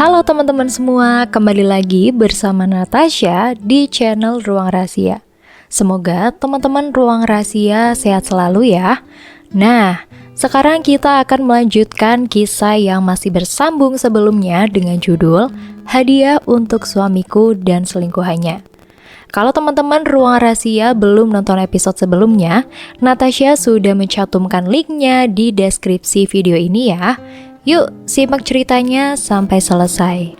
Halo teman-teman semua, kembali lagi bersama Natasha di channel Ruang Rahasia. Semoga teman-teman Ruang Rahasia sehat selalu ya. Nah, sekarang kita akan melanjutkan kisah yang masih bersambung sebelumnya dengan judul Hadiah untuk Suamiku dan Selingkuhannya. Kalau teman-teman Ruang Rahasia belum nonton episode sebelumnya, Natasha sudah mencantumkan linknya di deskripsi video ini ya. Yuk, simak ceritanya sampai selesai.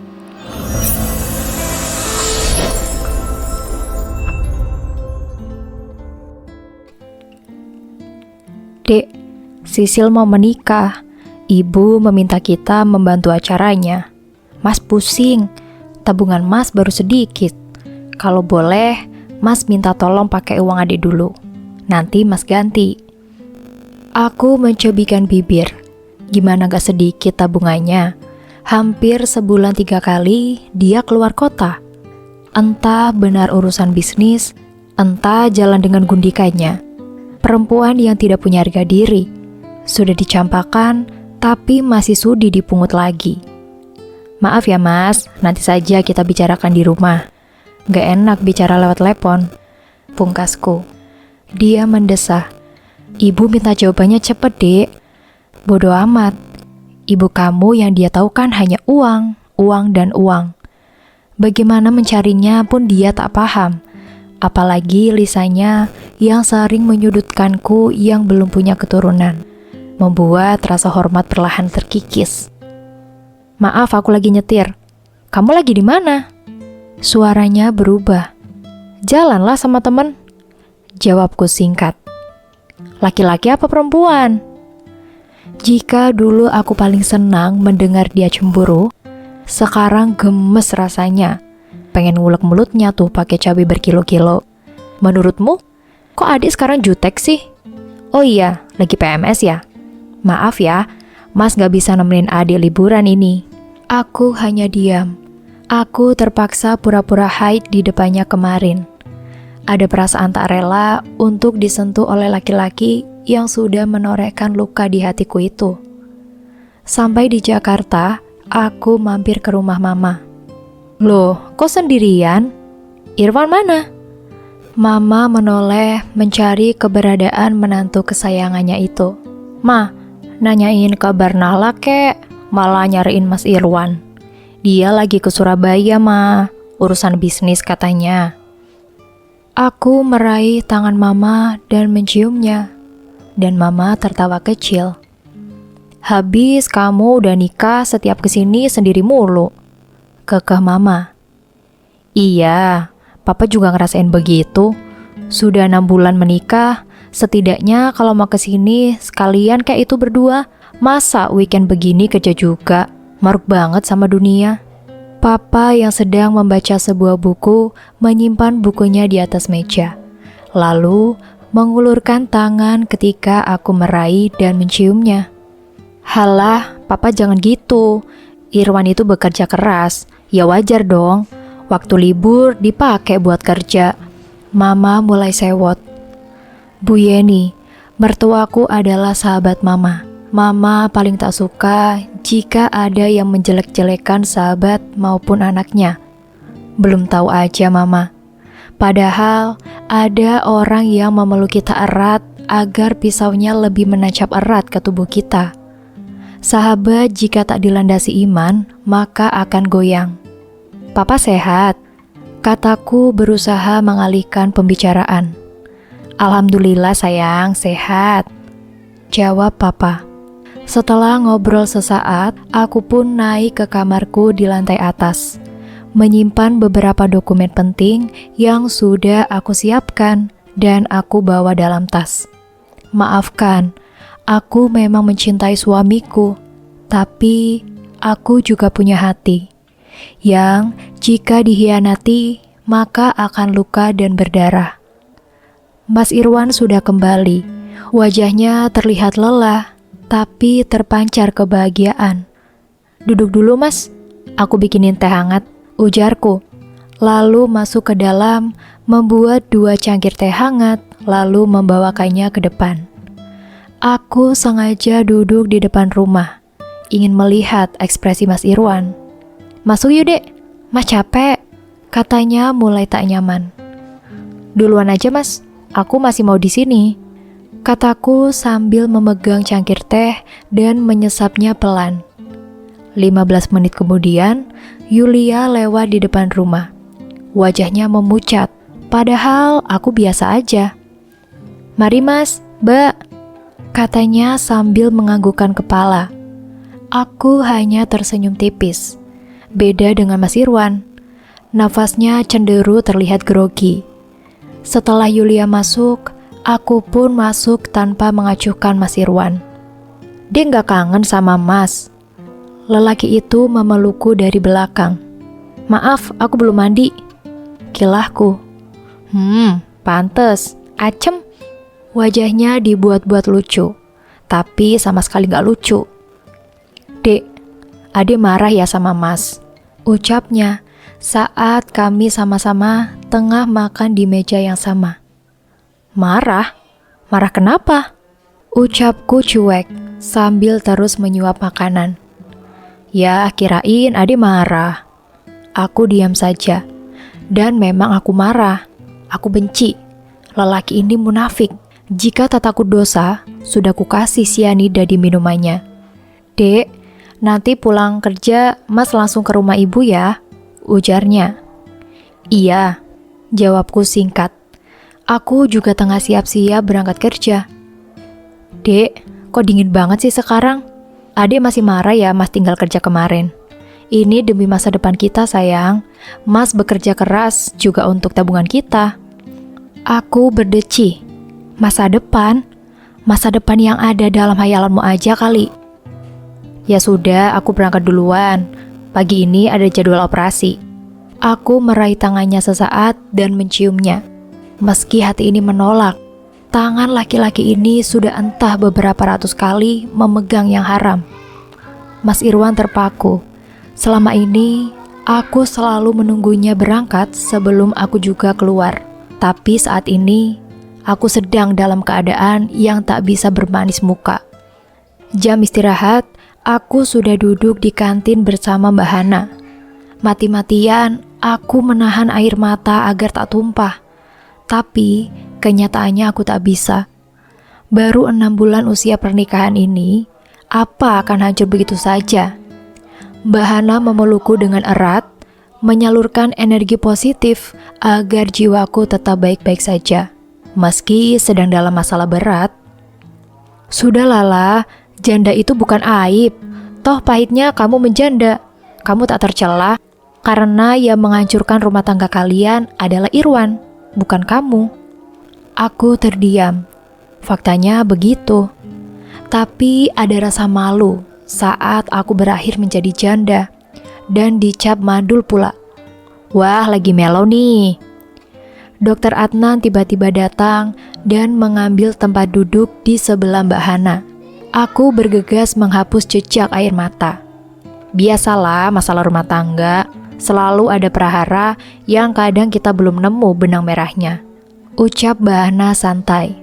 Dek, Sisil mau menikah. Ibu meminta kita membantu acaranya. Mas pusing, tabungan Mas baru sedikit. Kalau boleh, Mas minta tolong pakai uang adik dulu. Nanti Mas ganti. Aku mencebikan bibir. Gimana gak sedikit tabungannya? Hampir sebulan 3 kali dia keluar kota. Entah benar urusan bisnis, entah jalan dengan gundikannya. Perempuan yang tidak punya harga diri. Sudah dicampakan, tapi masih sudi dipungut lagi. Maaf ya Mas, nanti saja kita bicarakan di rumah. Gak enak bicara lewat telepon. Pungkasku. Dia mendesah. Ibu minta jawabannya cepet, Dek. Bodoh amat. Ibu kamu yang dia tahu kan hanya uang, uang dan uang. Bagaimana mencarinya pun dia tak paham. Apalagi Lisanya yang sering menyudutkanku yang belum punya keturunan. Membuat rasa hormat perlahan terkikis. Maaf, aku lagi nyetir. Kamu lagi di mana? Suaranya berubah. Jalanlah sama temen. Jawabku singkat. Laki-laki apa perempuan? Jika dulu aku paling senang mendengar dia cemburu, sekarang gemes rasanya. Pengen ngulek mulutnya tuh pakai cabai berkilo-kilo. Menurutmu, kok adik sekarang jutek sih? Oh iya, lagi PMS ya? Maaf ya, Mas gak bisa nemenin adik liburan ini. Aku hanya diam. Aku terpaksa pura-pura haid di depannya kemarin. Ada perasaan tak rela untuk disentuh oleh laki-laki yang sudah menorehkan luka di hatiku itu. Sampai di Jakarta, aku mampir ke rumah mama. Loh, kok sendirian? Irwan mana? Mama menoleh mencari keberadaan menantu kesayangannya itu. Ma, nanyain kabar Nala kek, malah nyariin Mas Irwan. Dia lagi ke Surabaya, Ma. Urusan bisnis katanya. Aku meraih tangan Mama dan menciumnya. Dan Mama tertawa kecil. Habis kamu udah nikah setiap kesini sendiri mulu. Kekeh Mama. Iya, Papa juga ngerasain begitu. Sudah 6 bulan menikah, setidaknya kalau mau kesini sekalian kayak itu berdua. Masa weekend begini kerja juga? Maruk banget sama dunia. Papa yang sedang membaca sebuah buku menyimpan bukunya di atas meja. Lalu mengulurkan tangan ketika aku meraih dan menciumnya. Halah, Papa jangan gitu. Irwan itu bekerja keras. Ya wajar dong. Waktu libur dipakai buat kerja. Mama mulai sewot. Bu Yeni, mertuaku adalah sahabat Mama. Mama paling tak suka jika ada yang menjelek-jelekan sahabat maupun anaknya. Belum tahu aja Mama. Padahal ada orang yang memeluk kita erat agar pisaunya lebih menancap erat ke tubuh kita. Sahabat jika tak dilandasi iman, maka akan goyang. Papa sehat, kataku berusaha mengalihkan pembicaraan. Alhamdulillah sayang, sehat, jawab Papa. Setelah ngobrol sesaat, aku pun naik ke kamarku di lantai atas, menyimpan beberapa dokumen penting yang sudah aku siapkan dan aku bawa dalam tas. Maafkan, aku memang mencintai suamiku, tapi aku juga punya hati, yang jika dihianati, maka akan luka dan berdarah. Mas Irwan sudah kembali, wajahnya terlihat lelah, tapi terpancar kebahagiaan. Duduk dulu Mas, aku bikinin teh hangat, ujarku. Lalu masuk ke dalam, membuat 2 cangkir teh hangat, lalu membawakannya ke depan. Aku sengaja duduk di depan rumah, ingin melihat ekspresi Mas Irwan. Masuk yuk dek, mas capek, katanya mulai tak nyaman. Duluan aja mas, aku masih mau di sini, kataku sambil memegang cangkir teh dan menyesapnya pelan. 15 menit kemudian, Yulia lewat di depan rumah. Wajahnya memucat, padahal aku biasa aja. Mari mas, mbak, katanya sambil menganggukkan kepala. Aku hanya tersenyum tipis. Beda dengan Mas Irwan, nafasnya cenderung terlihat grogi. Setelah Yulia masuk, aku pun masuk tanpa mengacuhkan Mas Irwan. Dia nggak kangen sama Mas. Lelaki itu memelukku dari belakang. Maaf, aku belum mandi, kilahku. Pantes, acem. Wajahnya dibuat-buat lucu, tapi sama sekali nggak lucu. Dek, Ade marah ya sama Mas, ucapnya saat kami sama-sama tengah makan di meja yang sama. Marah? Marah kenapa? Ucapku cuek sambil terus menyuap makanan. Ya, kirain Ade marah. Aku diam saja. Dan memang aku marah. Aku benci. Lelaki ini munafik. Jika tak takut dosa, sudah kukasih sianida di minumannya. Dek, nanti pulang kerja Mas langsung ke rumah ibu ya, ujarnya. Iya, jawabku singkat. Aku juga tengah siap-siap berangkat kerja. Dek, kok dingin banget sih sekarang? Adek masih marah ya Mas tinggal kerja kemarin. Ini demi masa depan kita sayang. Mas bekerja keras juga untuk tabungan kita. Aku berdeci. Masa depan? Masa depan yang ada dalam hayalanmu aja kali. Ya sudah, aku berangkat duluan. Pagi ini ada jadwal operasi. Aku meraih tangannya sesaat dan menciumnya. Meski hati ini menolak, tangan laki-laki ini sudah entah beberapa ratus kali memegang yang haram. Mas Irwan terpaku. Selama ini, aku selalu menunggunya berangkat sebelum aku juga keluar. Tapi saat ini, aku sedang dalam keadaan yang tak bisa bermanis muka. Jam istirahat, aku sudah duduk di kantin bersama Mbak Hana. Mati-matian, aku menahan air mata agar tak tumpah. Tapi, kenyataannya aku tak bisa. Baru 6 bulan usia pernikahan ini, apa akan hancur begitu saja? Mbak Hana memelukku dengan erat, menyalurkan energi positif agar jiwaku tetap baik-baik saja. Meski sedang dalam masalah berat. Sudah Lala, janda itu bukan aib. Toh pahitnya kamu menjanda. Kamu tak tercela karena yang menghancurkan rumah tangga kalian adalah Irwan, bukan kamu. Aku terdiam. Faktanya begitu. Tapi ada rasa malu saat aku berakhir menjadi janda dan dicap mandul pula. Wah, lagi melo nih. Dokter Adnan tiba-tiba datang dan mengambil tempat duduk di sebelah Mbak Hana. Aku bergegas menghapus jejak air mata. Biasalah masalah rumah tangga, selalu ada prahara yang kadang kita belum nemu benang merahnya, ucap Mbak Hana santai.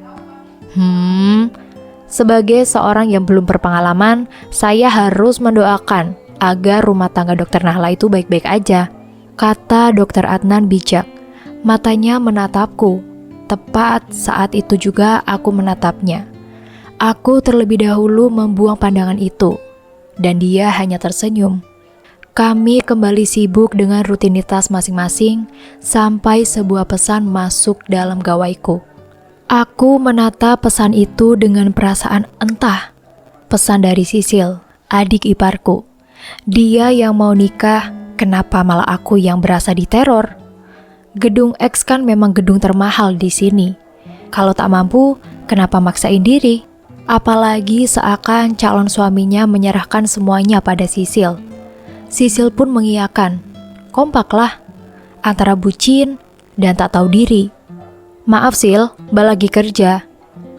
Sebagai seorang yang belum berpengalaman, saya harus mendoakan agar rumah tangga Dokter Nahla itu baik-baik aja, kata Dokter Adnan bijak. Matanya menatapku. Tepat saat itu juga aku menatapnya. Aku terlebih dahulu membuang pandangan itu, dan dia hanya tersenyum. Kami kembali sibuk dengan rutinitas masing-masing sampai sebuah pesan masuk dalam gawaiku. Aku menatap pesan itu dengan perasaan entah. Pesan dari Sisil, adik iparku. Dia yang mau nikah, kenapa malah aku yang berasa diteror? Gedung X kan memang gedung termahal di sini. Kalau tak mampu, kenapa maksain diri? Apalagi seakan calon suaminya menyerahkan semuanya pada Sisil. Sisil pun mengiyakan. Kompaklah antara bucin dan tak tahu diri. Maaf Sil, Mbak lagi kerja.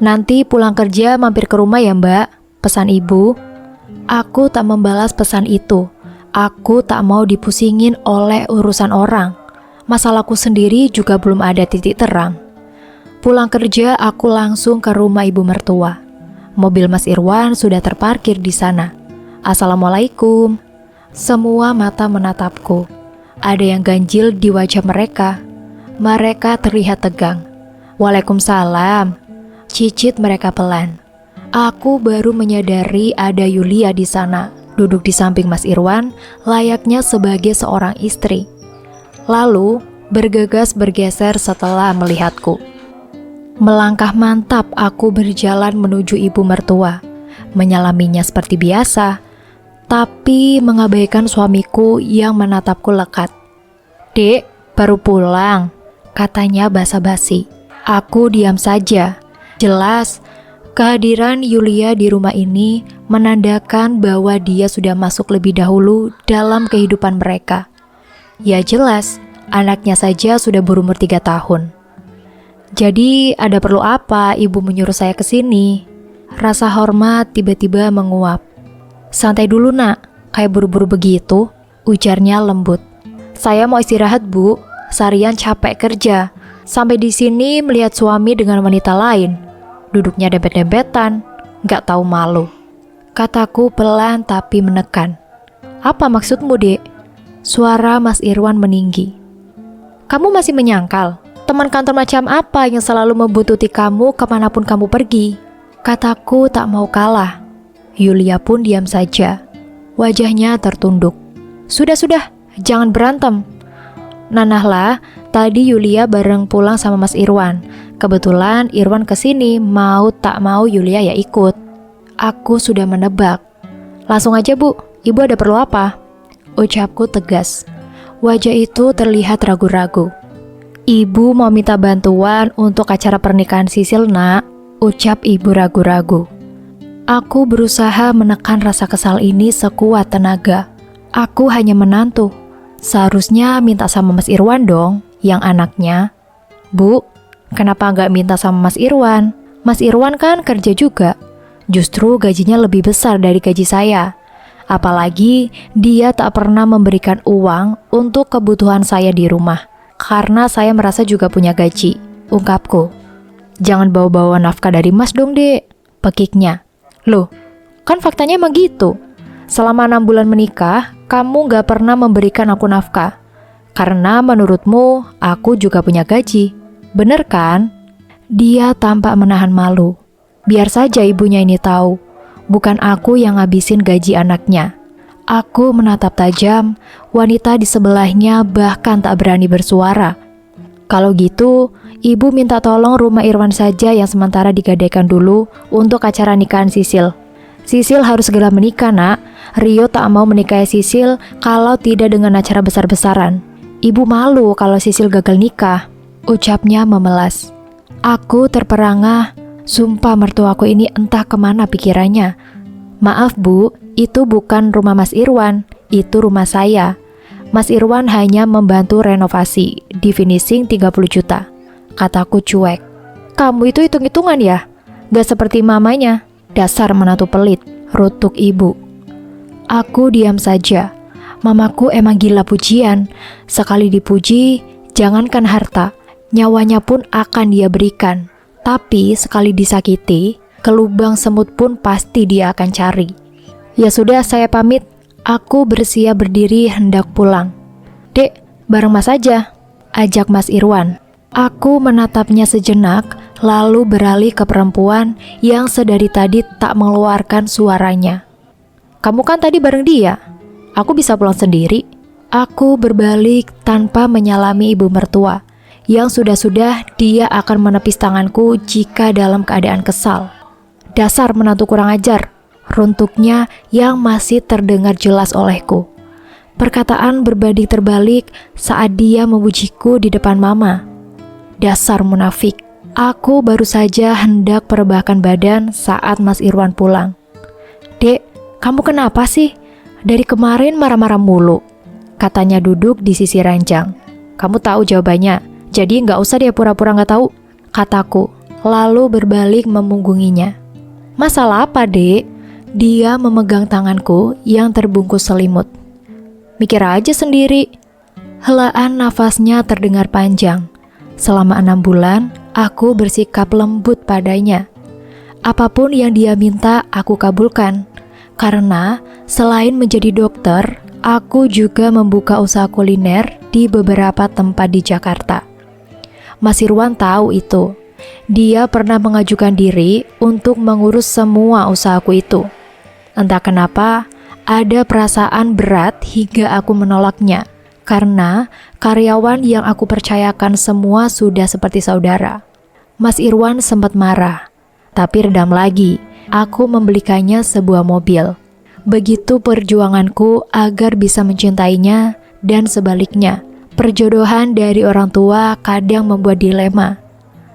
Nanti pulang kerja mampir ke rumah ya Mbak, pesan ibu. Aku tak membalas pesan itu. Aku tak mau dipusingin oleh urusan orang. Masalahku sendiri juga belum ada titik terang. Pulang kerja, aku langsung ke rumah ibu mertua. Mobil Mas Irwan sudah terparkir di sana. Assalamualaikum. Semua mata menatapku. Ada yang ganjil di wajah mereka. Mereka terlihat tegang. Waalaikumsalam. Cicit mereka pelan. Aku baru menyadari ada Yulia di sana, duduk di samping Mas Irwan, layaknya sebagai seorang istri. Lalu bergegas bergeser setelah melihatku. Melangkah mantap aku berjalan menuju ibu mertua, menyalaminya seperti biasa, tapi mengabaikan suamiku yang menatapku lekat. "Dek, baru pulang," katanya basa-basi. Aku diam saja. Jelas, kehadiran Yulia di rumah ini menandakan bahwa dia sudah masuk lebih dahulu dalam kehidupan mereka. Ya jelas, anaknya saja sudah berumur 3 tahun. Jadi ada perlu apa ibu menyuruh saya ke sini? Rasa hormat tiba-tiba menguap. "Santai dulu nak, kayak buru-buru begitu," ujarnya lembut. "Saya mau istirahat bu, seharian capek kerja. Sampai di sini melihat suami dengan wanita lain. Duduknya dempet-dempetan, gak tahu malu," kataku pelan tapi menekan. "Apa maksudmu dek?" Suara Mas Irwan meninggi. "Kamu masih menyangkal? Teman kantor macam apa yang selalu membuntuti kamu kemanapun kamu pergi?" Kataku tak mau kalah. Yulia pun diam saja. Wajahnya tertunduk. Sudah, jangan berantem." "Nanahlah, tadi Yulia bareng pulang sama Mas Irwan. Kebetulan Irwan kesini, mau tak mau Yulia ya ikut." Aku sudah menebak. "Langsung aja bu, ibu ada perlu apa?" ucapku tegas. Wajah itu terlihat ragu-ragu. "Ibu mau minta bantuan untuk acara pernikahan Sisil nak," ucap ibu ragu-ragu. Aku berusaha menekan rasa kesal ini sekuat tenaga. Aku hanya menantu. Seharusnya minta sama Mas Irwan dong, yang anaknya. "Bu, kenapa nggak minta sama Mas Irwan? Mas Irwan kan kerja juga. Justru gajinya lebih besar dari gaji saya. Apalagi dia tak pernah memberikan uang untuk kebutuhan saya di rumah. Karena saya merasa juga punya gaji," ungkapku. "Jangan bawa-bawa nafkah dari Mas dong dek," pekiknya. "Loh, kan faktanya emang gitu. Selama 6 bulan menikah, kamu gak pernah memberikan aku nafkah. Karena menurutmu, aku juga punya gaji. Bener kan?" Dia tampak menahan malu. Biar saja ibunya ini tahu, bukan aku yang ngabisin gaji anaknya. Aku menatap tajam, wanita di sebelahnya bahkan tak berani bersuara. "Kalau gitu, ibu minta tolong rumah Irwan saja yang sementara digadaikan dulu untuk acara nikahan Sisil. Sisil harus segera menikah nak. Rio tak mau menikahi Sisil kalau tidak dengan acara besar-besaran. Ibu malu kalau Sisil gagal nikah," ucapnya memelas. Aku terperangah, sumpah mertuaku ini entah kemana pikirannya. "Maaf bu, itu bukan rumah Mas Irwan, itu rumah saya. Mas Irwan hanya membantu renovasi, di finishing 30 juta. Kataku cuek. "Kamu itu hitung-hitungan ya? Gak seperti mamanya. Dasar menantu pelit," rutuk ibu. Aku diam saja. Mamaku emang gila pujian. Sekali dipuji, jangankan harta, nyawanya pun akan dia berikan. Tapi sekali disakiti, ke lubang semut pun pasti dia akan cari. Ya sudah, saya pamit. Aku bersiap berdiri hendak pulang. "Dek, bareng Mas aja," ajak Mas Irwan. Aku menatapnya sejenak, lalu beralih ke perempuan yang sedari tadi tak mengeluarkan suaranya. "Kamu kan tadi bareng dia. Aku bisa pulang sendiri." Aku berbalik tanpa menyalami ibu mertua, yang sudah-sudah dia akan menepis tanganku jika dalam keadaan kesal. "Dasar menantu kurang ajar," runtuknya yang masih terdengar jelas olehku. Perkataan berbanding terbalik saat dia memujiku di depan mama. Dasar munafik. Aku baru saja hendak merebahkan badan saat Mas Irwan pulang. "Dek, kamu kenapa sih? Dari kemarin marah-marah mulu," katanya duduk di sisi ranjang. "Kamu tahu jawabannya, jadi nggak usah dia pura-pura nggak tahu," kataku, lalu berbalik memunggunginya. "Masalah apa dek?" Dia memegang tanganku yang terbungkus selimut. "Mikir aja sendiri." Helaan nafasnya terdengar panjang. Selama 6 bulan, aku bersikap lembut padanya. Apapun yang dia minta, aku kabulkan. Karena selain menjadi dokter, aku juga membuka usaha kuliner di beberapa tempat di Jakarta. Mas Irwan tahu itu. Dia pernah mengajukan diri untuk mengurus semua usahaku itu. Entah kenapa, ada perasaan berat hingga aku menolaknya. Karena karyawan yang aku percayakan semua sudah seperti saudara. Mas Irwan sempat marah, tapi redam lagi. Aku membelikannya sebuah mobil. Begitu perjuanganku agar bisa mencintainya dan sebaliknya. Perjodohan dari orang tua kadang membuat dilema.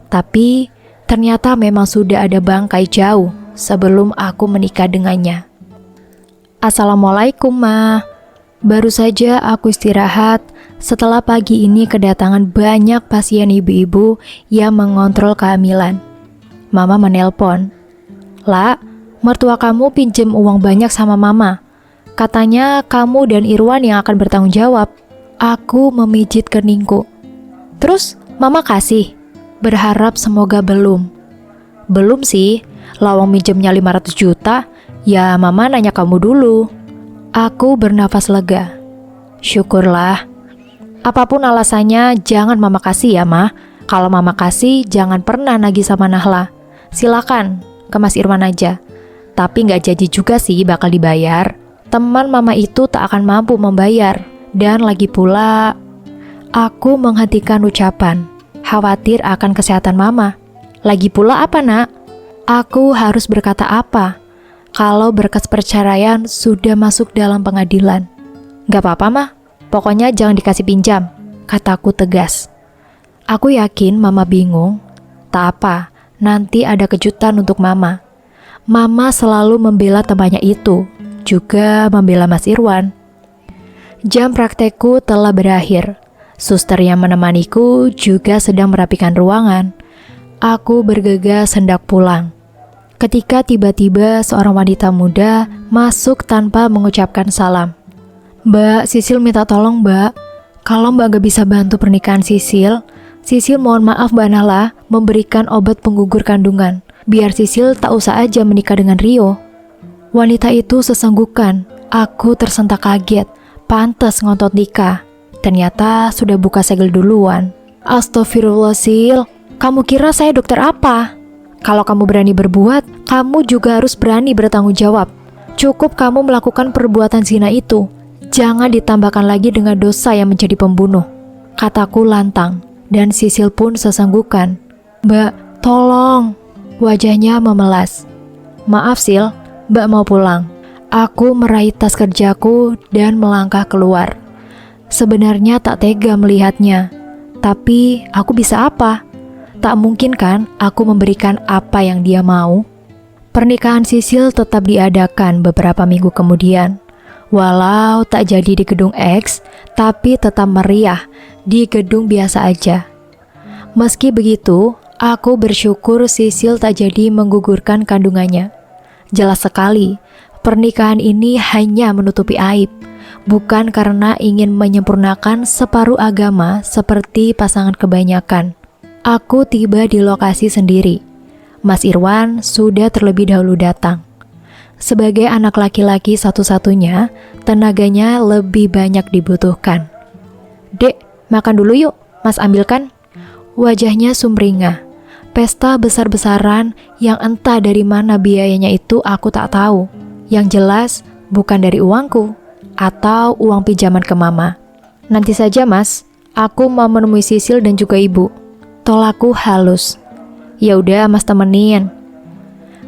Tapi ternyata memang sudah ada bangkai jauh sebelum aku menikah dengannya. Assalamualaikum, Ma. Baru saja aku istirahat setelah pagi ini kedatangan banyak pasien ibu-ibu yang mengontrol kehamilan. Mama menelpon. "La, mertua kamu pinjem uang banyak sama Mama. Katanya kamu dan Irwan yang akan bertanggung jawab." Aku memijit keningku. "Terus Mama kasih?" Berharap semoga belum. "Belum sih, lawang minjemnya 500 juta, ya Mama nanya kamu dulu." Aku bernafas lega. Syukurlah. Apapun alasannya, jangan Mama kasih ya, Ma. Kalau Mama kasih, jangan pernah nagih sama Nahla. Silakan, ke Mas Irwan aja. Tapi nggak janji juga sih bakal dibayar. Teman Mama itu tak akan mampu membayar. Dan lagi pula, aku menghentikan ucapan. Khawatir akan kesehatan Mama. Lagi pula apa, Nak? Aku harus berkata apa kalau berkas perceraian sudah masuk dalam pengadilan? "Gak apa-apa, Mah. Pokoknya jangan dikasih pinjam," kataku tegas. Aku yakin Mama bingung. Tak apa, nanti ada kejutan untuk Mama. Mama selalu membela temannya itu, juga membela Mas Irwan. Jam praktekku telah berakhir. Suster yang menemaniku juga sedang merapikan ruangan. Aku bergegas hendak pulang. Ketika tiba-tiba seorang wanita muda masuk tanpa mengucapkan salam. "Mbak, Sisil minta tolong, Mbak. Kalau Mbak gak bisa bantu pernikahan Sisil mohon maaf Mbak Nahla memberikan obat penggugur kandungan. Biar Sisil tak usah aja menikah dengan Rio." Wanita itu sesenggukan. Aku tersentak kaget. Pantes ngotot nikah. Ternyata sudah buka segel duluan. "Astagfirullah, Sil. Kamu kira saya dokter apa? Kalau kamu berani berbuat, kamu juga harus berani bertanggung jawab. Cukup kamu melakukan perbuatan zina itu. Jangan ditambahkan lagi dengan dosa yang menjadi pembunuh," kataku lantang. Dan Sisil pun sesenggukan. "Mbak, tolong." Wajahnya memelas. "Maaf, Sil. Mbak mau pulang." Aku meraih tas kerjaku dan melangkah keluar. Sebenarnya tak tega melihatnya. Tapi aku bisa apa? Tak mungkin kan aku memberikan apa yang dia mau? Pernikahan Sisil tetap diadakan beberapa minggu kemudian. Walau tak jadi di gedung X, tapi tetap meriah di gedung biasa aja. Meski begitu, aku bersyukur Sisil tak jadi menggugurkan kandungannya. Jelas sekali, pernikahan ini hanya menutupi aib, bukan karena ingin menyempurnakan separuh agama seperti pasangan kebanyakan. Aku tiba di lokasi sendiri. Mas Irwan sudah terlebih dahulu datang. Sebagai anak laki-laki satu-satunya, tenaganya lebih banyak dibutuhkan. "Dek, makan dulu yuk, Mas ambilkan." Wajahnya sumringah. Pesta besar-besaran yang entah dari mana biayanya itu aku tak tahu. Yang jelas, bukan dari uangku atau uang pinjaman ke Mama. "Nanti saja, Mas. Aku mau menemui Sisil dan juga Ibu." Tolakku halus. "Ya udah, Mas temenin."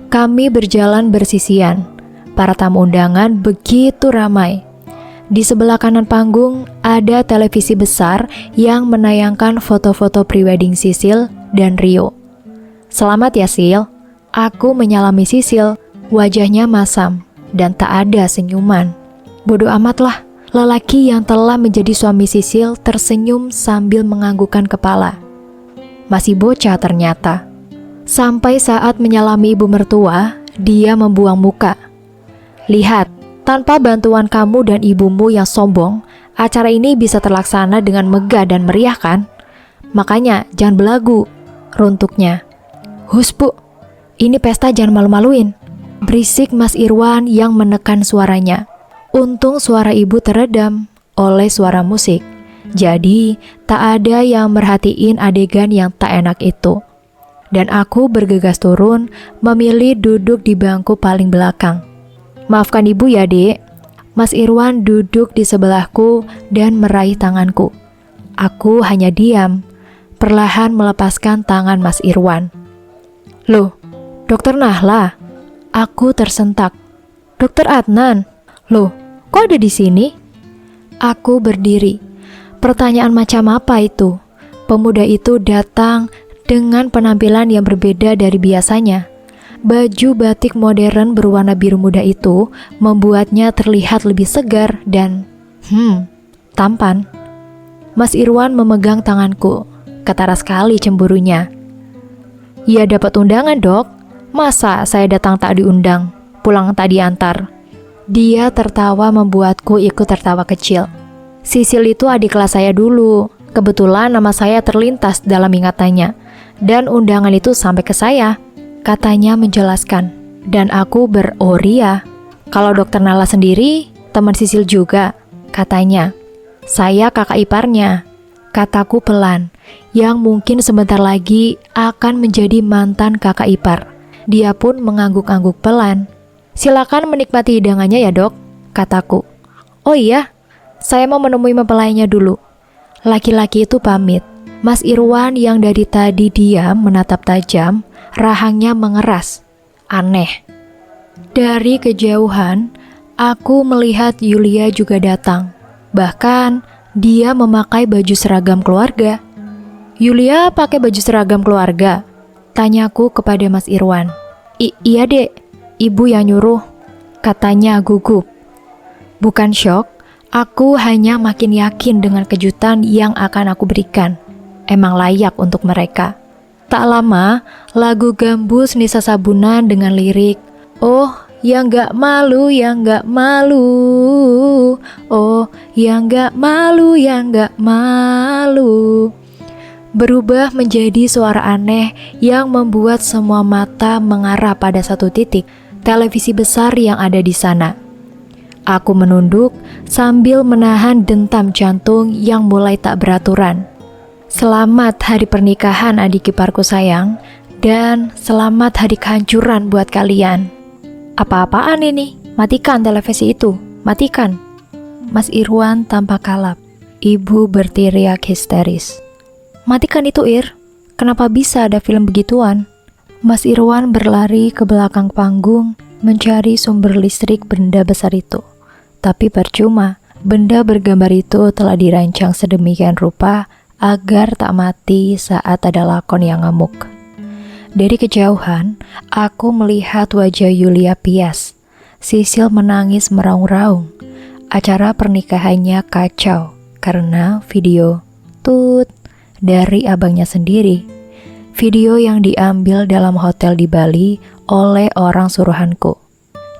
Kami berjalan bersisian. Para tamu undangan begitu ramai. Di sebelah kanan panggung ada televisi besar yang menayangkan foto-foto prewedding Sisil dan Rio. "Selamat ya, Sil." Aku menyalami Sisil. Wajahnya masam dan tak ada senyuman. Bodoh amatlah. Lelaki yang telah menjadi suami Sisil tersenyum sambil menganggukkan kepala. Masih bocah ternyata. Sampai saat menyalami ibu mertua, dia membuang muka. "Lihat, tanpa bantuan kamu dan ibumu yang sombong, acara ini bisa terlaksana dengan megah dan meriah kan? Makanya jangan belagu," runtuknya. "Hus, Bu, ini pesta jangan malu-maluin," berisik Mas Irwan yang menekan suaranya. Untung suara ibu teredam oleh suara musik. Jadi tak ada yang merhatiin adegan yang tak enak itu. Dan aku bergegas turun, memilih duduk di bangku paling belakang. Maafkan ibu ya, Dek. Mas Irwan duduk di sebelahku dan meraih tanganku. Aku hanya diam, perlahan melepaskan tangan Mas Irwan. Loh, Dokter Nahla? Aku tersentak. Dokter Adnan? Loh, kok ada di sini? Aku berdiri. Pertanyaan macam apa itu? Pemuda itu datang dengan penampilan yang berbeda dari biasanya. Baju batik modern berwarna biru muda itu membuatnya terlihat lebih segar dan tampan. Mas Irwan memegang tanganku, ketara sekali cemburunya. Ya dapat undangan, Dok. Masa saya datang tak diundang, pulang tak diantar? Dia tertawa membuatku ikut tertawa kecil. Sisil itu adik kelas saya dulu. Kebetulan nama saya terlintas dalam ingatannya. Dan undangan itu sampai ke saya, katanya menjelaskan. Dan aku beroria. Kalau Dokter Nala sendiri, teman Sisil juga, katanya. Saya kakak iparnya, kataku pelan, yang mungkin sebentar lagi akan menjadi mantan kakak ipar. Dia pun mengangguk-angguk pelan. Silakan menikmati hidangannya ya, Dok, kataku. Oh iya, saya mau menemui mempelainya dulu. Laki-laki itu pamit. Mas Irwan yang dari tadi diam menatap tajam, rahangnya mengeras. Aneh. Dari kejauhan, aku melihat Yulia juga datang. Bahkan, dia memakai baju seragam keluarga. Yulia pakai baju seragam keluarga? Tanyaku kepada Mas Irwan. Iya, Dek. Ibu yang nyuruh, katanya gugup. Bukan syok, aku hanya makin yakin dengan kejutan yang akan aku berikan. Emang layak untuk mereka. Tak lama, lagu gambus Nisa Sabunan dengan lirik, oh, yang gak malu, yang gak malu. Oh, yang gak malu, yang gak malu. Berubah menjadi suara aneh yang membuat semua mata mengarah pada satu titik, televisi besar yang ada di sana. Aku menunduk sambil menahan dentam jantung yang mulai tak beraturan. Selamat hari pernikahan adik iparku sayang, dan selamat hari kehancuran buat kalian. Apa-apaan ini? Matikan televisi itu, matikan. Mas Irwan tampak kalap. Ibu berteriak histeris. Matikan itu, Ir. Kenapa bisa ada film begituan? Mas Irwan berlari ke belakang panggung mencari sumber listrik benda besar itu. Tapi percuma, benda bergambar itu telah dirancang sedemikian rupa agar tak mati saat ada lakon yang ngamuk. Dari kejauhan, aku melihat wajah Yulia pias. Sisil menangis meraung-raung. Acara pernikahannya kacau karena video tut dari abangnya sendiri. Video yang diambil dalam hotel di Bali oleh orang suruhanku.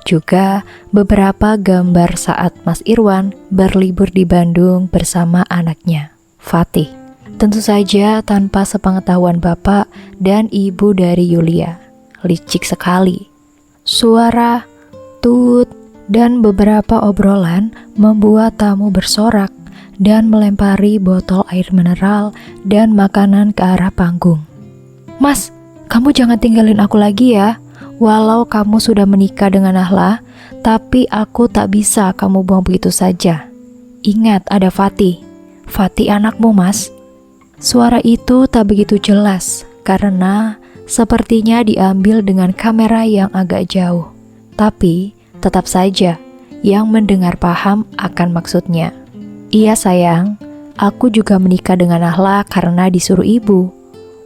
Juga beberapa gambar saat Mas Irwan berlibur di Bandung bersama anaknya, Fatih. Tentu saja tanpa sepengetahuan bapak dan ibu dari Yulia. Licik sekali. Suara, tut, dan beberapa obrolan membuat tamu bersorak dan melempari botol air mineral dan makanan ke arah panggung. Mas, kamu jangan tinggalin aku lagi ya. Walau kamu sudah menikah dengan Nahla, tapi aku tak bisa kamu buang begitu saja. Ingat ada Fatih. Fatih anakmu, Mas. Suara itu tak begitu jelas karena sepertinya diambil dengan kamera yang agak jauh. Tapi tetap saja yang mendengar paham akan maksudnya. Iya sayang, aku juga menikah dengan Nahla karena disuruh ibu.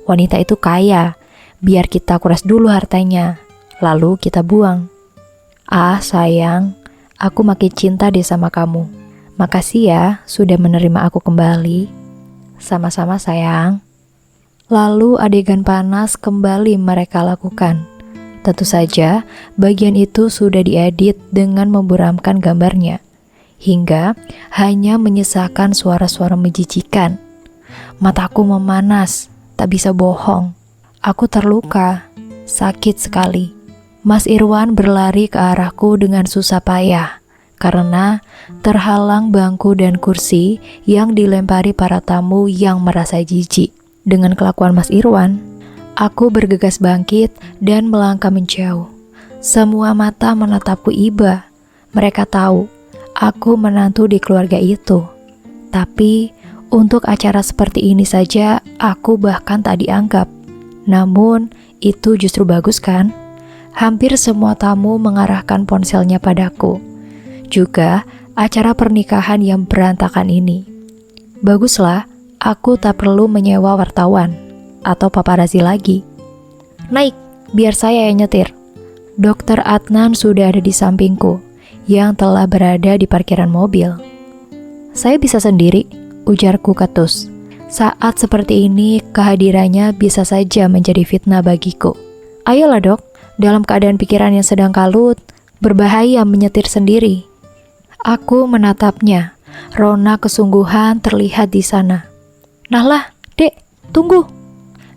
Wanita itu kaya, biar kita kuras dulu hartanya, lalu kita buang. Ah sayang, aku makin cinta deh sama kamu. Makasih ya sudah menerima aku kembali. Sama-sama sayang. Lalu adegan panas kembali mereka lakukan. Tentu saja bagian itu sudah diedit dengan memburamkan gambarnya, hingga hanya menyisakan suara-suara menjijikan. Mataku memanas, tak bisa bohong. Aku terluka, sakit sekali. Mas Irwan berlari ke arahku dengan susah payah. karena terhalang bangku dan kursi yang dilempari para tamu yang merasa jijik. Dengan kelakuan Mas Irwan, aku bergegas bangkit dan melangkah menjauh. Semua mata menatapku iba. Mereka tahu aku menantu di keluarga itu. Tapi untuk acara seperti ini saja aku bahkan tak dianggap. Namun itu justru bagus kan? Hampir semua tamu mengarahkan ponselnya padaku. Juga acara pernikahan yang berantakan ini. Baguslah, aku tak perlu menyewa wartawan atau paparazi lagi. Naik, biar saya yang nyetir. Dokter Adnan sudah ada di sampingku, yang telah berada di parkiran mobil. Saya bisa sendiri, ujarku ketus. Saat seperti ini, kehadirannya bisa saja menjadi fitnah bagiku. Ayolah dok, dalam keadaan pikiran yang sedang kalut, berbahaya menyetir sendiri. Aku menatapnya, rona kesungguhan terlihat di sana. Nahlah, dek, tunggu.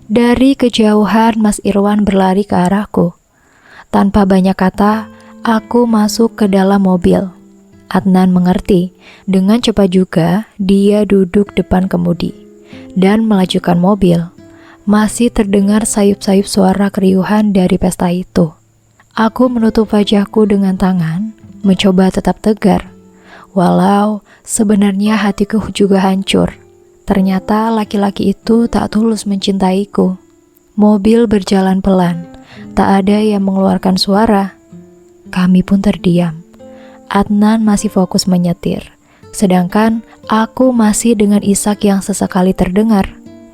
Dari kejauhan Mas Irwan berlari ke arahku. Tanpa banyak kata, aku masuk ke dalam mobil. Adnan mengerti, dengan cepat juga dia duduk depan kemudi dan melajukan mobil. Masih terdengar sayup-sayup suara keriuhan dari pesta itu. Aku menutup wajahku dengan tangan, mencoba tetap tegar. Walau sebenarnya hatiku juga hancur. Ternyata laki-laki itu tak tulus mencintaiku. Mobil berjalan pelan, tak ada yang mengeluarkan suara. Kami pun terdiam. Adnan masih fokus menyetir, sedangkan aku masih dengan isak yang sesekali terdengar.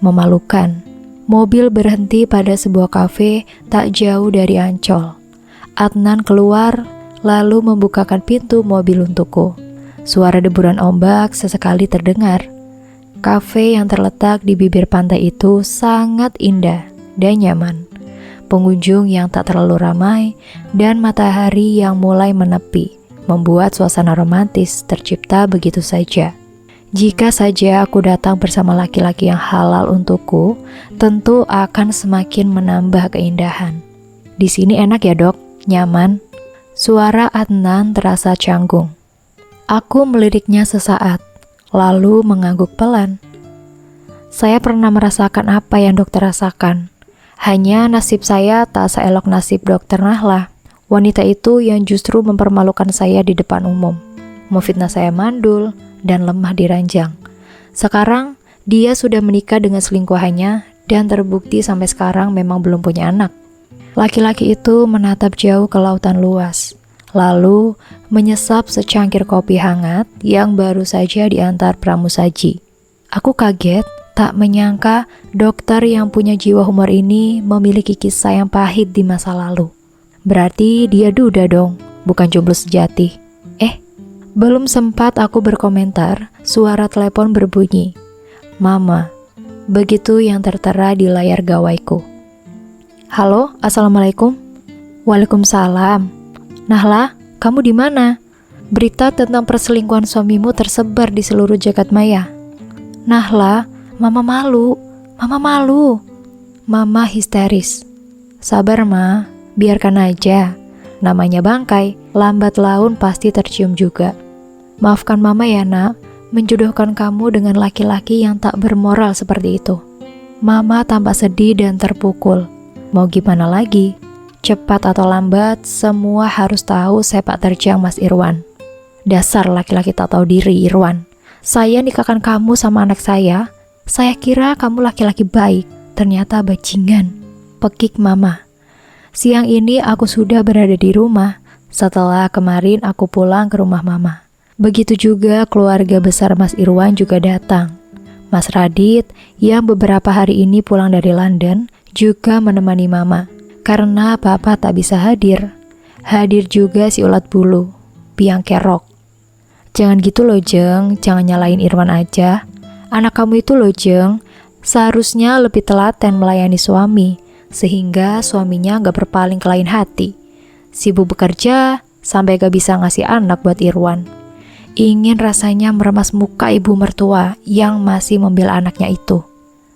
Memalukan. Mobil berhenti pada sebuah kafe tak jauh dari Ancol. Adnan keluar, lalu membukakan pintu mobil untukku. Suara deburan ombak sesekali terdengar. Kafe yang terletak di bibir pantai itu sangat indah dan nyaman. Pengunjung yang tak terlalu ramai dan matahari yang mulai menepi membuat suasana romantis tercipta begitu saja. Jika saja aku datang bersama laki-laki yang halal untukku, tentu akan semakin menambah keindahan. Di sini enak ya dok, nyaman. Suara Adnan terasa canggung. Aku meliriknya sesaat, lalu mengangguk pelan. Saya pernah merasakan apa yang dokter rasakan. Hanya nasib saya tak seelok nasib dokter Nahla. Wanita itu yang justru mempermalukan saya di depan umum. Memfitnah saya mandul dan lemah di ranjang. Sekarang, dia sudah menikah dengan selingkuhannya dan terbukti sampai sekarang memang belum punya anak. Laki-laki itu menatap jauh ke lautan luas, lalu menyesap secangkir kopi hangat yang baru saja diantar pramusaji. Aku kaget, tak menyangka dokter yang punya jiwa humor ini memiliki kisah yang pahit di masa lalu. Berarti dia duda dong, bukan jomblo sejati. Belum sempat aku berkomentar, suara telepon berbunyi. Mama, begitu yang tertera di layar gawaiku. Halo, assalamualaikum. Waalaikumsalam. Nahla, kamu di mana? Berita tentang perselingkuhan suamimu tersebar di seluruh jagat maya. Nahla, mama malu. Mama malu. Mama histeris. Sabar, Ma. Biarkan aja. Namanya bangkai, lambat laun pasti tercium juga. Maafkan mama ya nak, menjodohkan kamu dengan laki-laki yang tak bermoral seperti itu. Mama tampak sedih dan terpukul. Mau gimana lagi? Cepat atau lambat, semua harus tahu sepak terjang Mas Irwan. Dasar laki-laki tak tahu diri, Irwan. Saya nikahkan kamu sama anak saya kira kamu laki-laki baik, ternyata bajingan. Pekik mama. Siang ini aku sudah berada di rumah, setelah kemarin aku pulang ke rumah mama. Begitu juga keluarga besar Mas Irwan juga datang. Mas Radit yang beberapa hari ini pulang dari London juga menemani mama, karena papa tak bisa hadir. Hadir juga si ulat bulu, Piang Kerok. Jangan gitu loh Jeng, jangan nyalain Irwan aja. Anak kamu itu loh Jeng, seharusnya lebih telaten melayani suami, sehingga suaminya gak berpaling ke lain hati. Sibuk bekerja, sampai gak bisa ngasih anak buat Irwan. Ingin rasanya meremas muka ibu mertua yang masih membela anaknya itu.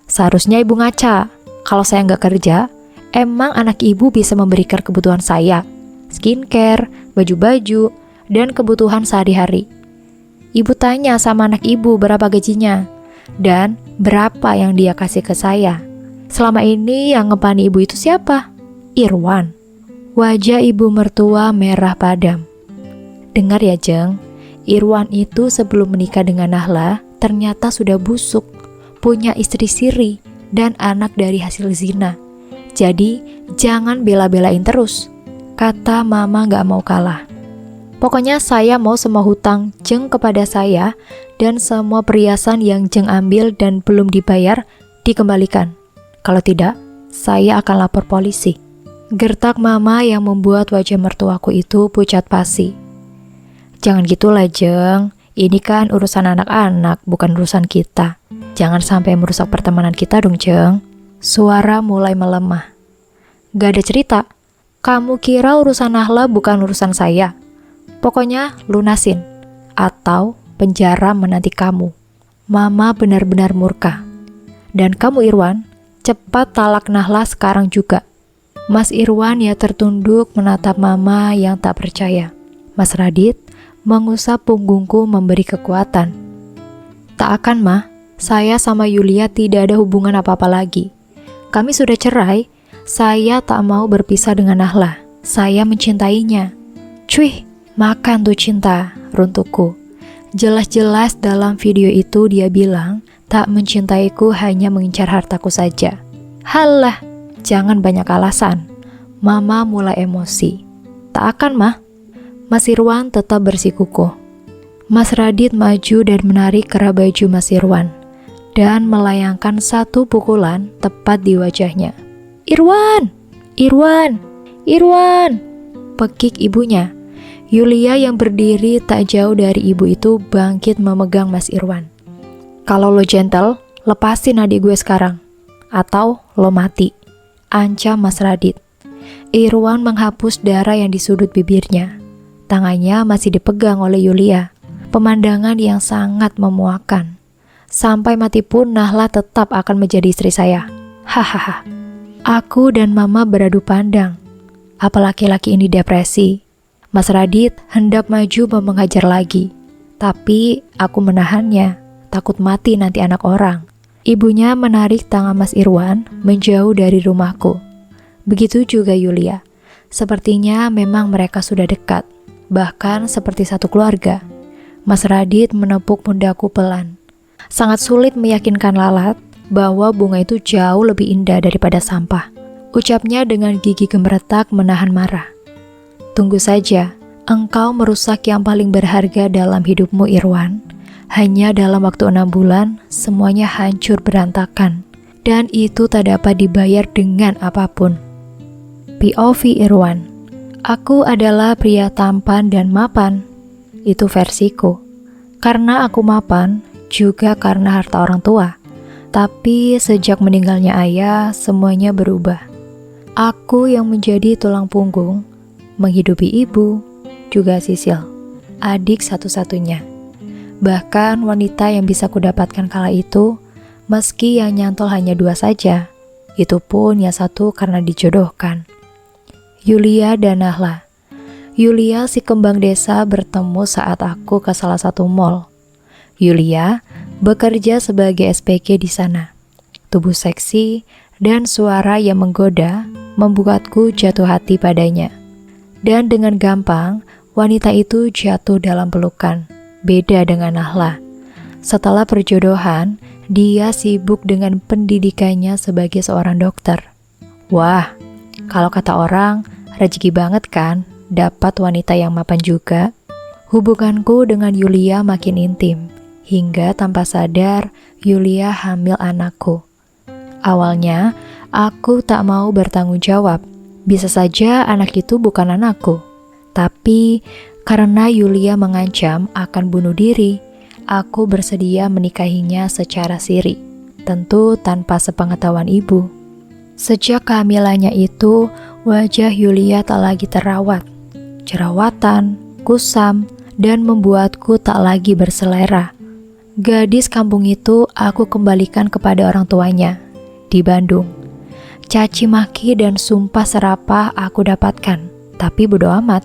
Seharusnya ibu ngaca, kalau saya gak kerja, emang anak ibu bisa memberikan kebutuhan saya. Skincare, baju-baju, dan kebutuhan sehari-hari. Ibu tanya sama anak ibu berapa gajinya, dan berapa yang dia kasih ke saya. Selama ini yang ngepani ibu itu siapa? Irwan. Wajah ibu mertua merah padam. Dengar ya Jeng, Irwan itu sebelum menikah dengan Nahla ternyata sudah busuk, punya istri siri, dan anak dari hasil zina. Jadi jangan bela-belain terus, kata mama gak mau kalah. Pokoknya saya mau semua hutang Jeng kepada saya dan semua perhiasan yang Jeng ambil dan belum dibayar dikembalikan. Kalau tidak, saya akan lapor polisi. Gertak mama yang membuat wajah mertuaku itu pucat pasi. Jangan gitulah Jeng, ini kan urusan anak-anak, bukan urusan kita. Jangan sampai merusak pertemanan kita dong Jeng. Suara mulai melemah. Gak ada cerita. Kamu kira urusan Nahla bukan urusan saya? Pokoknya lunasin, atau penjara menanti kamu. Mama benar-benar murka. Dan kamu Irwan, cepat talak Nahla sekarang juga. Mas Irwan ya tertunduk menatap mama yang tak percaya. Mas Radit mengusap punggungku memberi kekuatan. Tak akan mah, saya sama Yulia tidak ada hubungan apa-apa lagi. Kami sudah cerai. Saya tak mau berpisah dengan Nahla. Saya mencintainya. Cuy, makan tuh cinta, runtuhku. Jelas-jelas dalam video itu dia bilang tak mencintaiku, hanya mengincar hartaku saja. Halah, jangan banyak alasan. Mama mulai emosi. Tak akan mah. Mas Irwan tetap bersikukuh. Mas Radit maju dan menarik kerah baju Mas Irwan dan melayangkan satu pukulan tepat di wajahnya. Irwan! Irwan! Irwan! Pekik ibunya. Yulia yang berdiri tak jauh dari ibu itu bangkit memegang Mas Irwan. Kalau lo gentle, lepasin adik gue sekarang. Atau lo mati. Ancam Mas Radit. Irwan menghapus darah yang di sudut bibirnya. Tangannya masih dipegang oleh Yulia. Pemandangan yang sangat memuakkan. Sampai mati pun Nahla tetap akan menjadi istri saya. Hahaha. Aku dan mama beradu pandang. Apa laki-laki ini depresi? Mas Radit hendak maju mau menghajar lagi. Tapi aku menahannya. Takut mati nanti anak orang. Ibunya menarik tangan Mas Irwan menjauh dari rumahku. Begitu juga Yulia. Sepertinya memang mereka sudah dekat. Bahkan seperti satu keluarga. Mas Radit menepuk pundakku pelan. Sangat sulit meyakinkan Lalat bahwa bunga itu jauh lebih indah daripada sampah. Ucapnya dengan gigi gemeretak menahan marah. Tunggu saja, engkau merusak yang paling berharga dalam hidupmu Irwan. Hanya dalam waktu 6 bulan, semuanya hancur berantakan. Dan itu tak dapat dibayar dengan apapun. POV Irwan. Aku adalah pria tampan dan mapan. Itu versiku. Karena aku mapan, juga karena harta orang tua. Tapi sejak meninggalnya ayah, semuanya berubah. Aku yang menjadi tulang punggung, menghidupi ibu, juga Sisil, adik satu-satunya. Bahkan wanita yang bisa kudapatkan kala itu, meski yang nyantol hanya 2 saja, itu pun yang satu karena dijodohkan. Yulia dan Nahla. Yulia si kembang desa bertemu saat aku ke salah satu mall. Yulia bekerja sebagai SPG di sana. Tubuh seksi dan suara yang menggoda membuatku jatuh hati padanya. Dan dengan gampang, wanita itu jatuh dalam pelukan. Beda dengan Nahla. Setelah perjodohan, dia sibuk dengan pendidikannya sebagai seorang dokter. Wah, kalau kata orang, rezeki banget kan dapat wanita yang mapan juga. Hubunganku dengan Yulia makin intim. Hingga tanpa sadar, Yulia hamil anakku. Awalnya, aku tak mau bertanggung jawab. Bisa saja anak itu bukan anakku. Tapi, karena Yulia mengancam akan bunuh diri, aku bersedia menikahinya secara siri. Tentu tanpa sepengetahuan ibu. Sejak kehamilannya itu, wajah Yulia tak lagi terawat. Jerawatan, kusam, dan membuatku tak lagi berselera. Gadis kampung itu aku kembalikan kepada orang tuanya di Bandung. Caci maki dan sumpah serapah aku dapatkan, tapi bodo amat.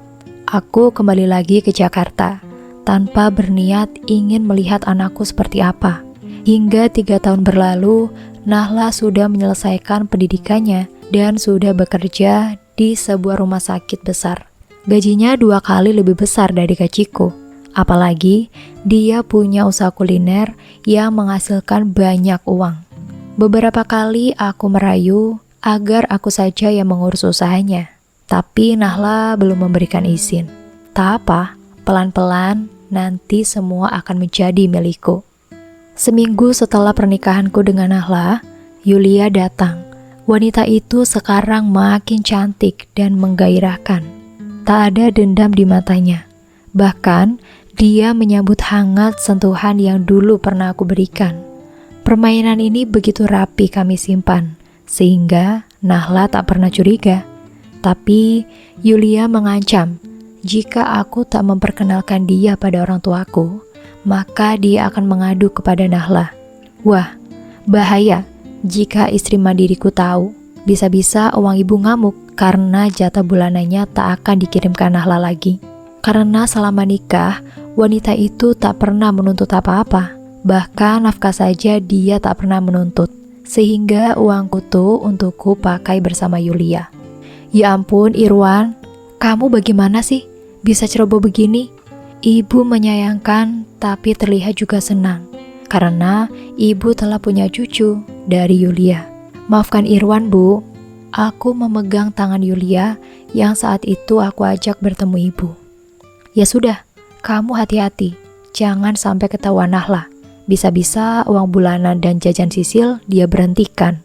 Aku kembali lagi ke Jakarta, tanpa berniat ingin melihat anakku seperti apa. Hingga 3 tahun berlalu, Nahla sudah menyelesaikan pendidikannya dan sudah bekerja di sebuah rumah sakit besar. Gajinya 2 kali lebih besar dari gajiku. Apalagi dia punya usaha kuliner yang menghasilkan banyak uang. Beberapa kali aku merayu agar aku saja yang mengurus usahanya. Tapi Nahla belum memberikan izin. Tak apa, pelan-pelan nanti semua akan menjadi milikku. Seminggu setelah pernikahanku dengan Nahla, Yulia datang. Wanita itu sekarang makin cantik dan menggairahkan. Tak ada dendam di matanya. Bahkan, dia menyambut hangat sentuhan yang dulu pernah aku berikan. Permainan ini begitu rapi kami simpan, sehingga Nahla tak pernah curiga. Tapi Yulia mengancam, jika aku tak memperkenalkan dia pada orang tuaku, maka dia akan mengadu kepada Nahla. Wah, bahaya jika istri mandiriku tahu. Bisa-bisa uang ibu ngamuk karena jatah bulanannya tak akan dikirimkan Nahla lagi. Karena selama nikah, wanita itu tak pernah menuntut apa-apa. Bahkan nafkah saja dia tak pernah menuntut. Sehingga uangku tuh untukku pakai bersama Yulia. Ya ampun Irwan, kamu bagaimana sih? Bisa ceroboh begini? Ibu menyayangkan tapi terlihat juga senang. Karena ibu telah punya cucu dari Yulia. Maafkan Irwan, Bu. Aku memegang tangan Yulia yang saat itu aku ajak bertemu ibu. Ya sudah, kamu hati-hati. Jangan sampai ketahuan Nahla. Bisa-bisa uang bulanan dan jajan sisil dia berhentikan.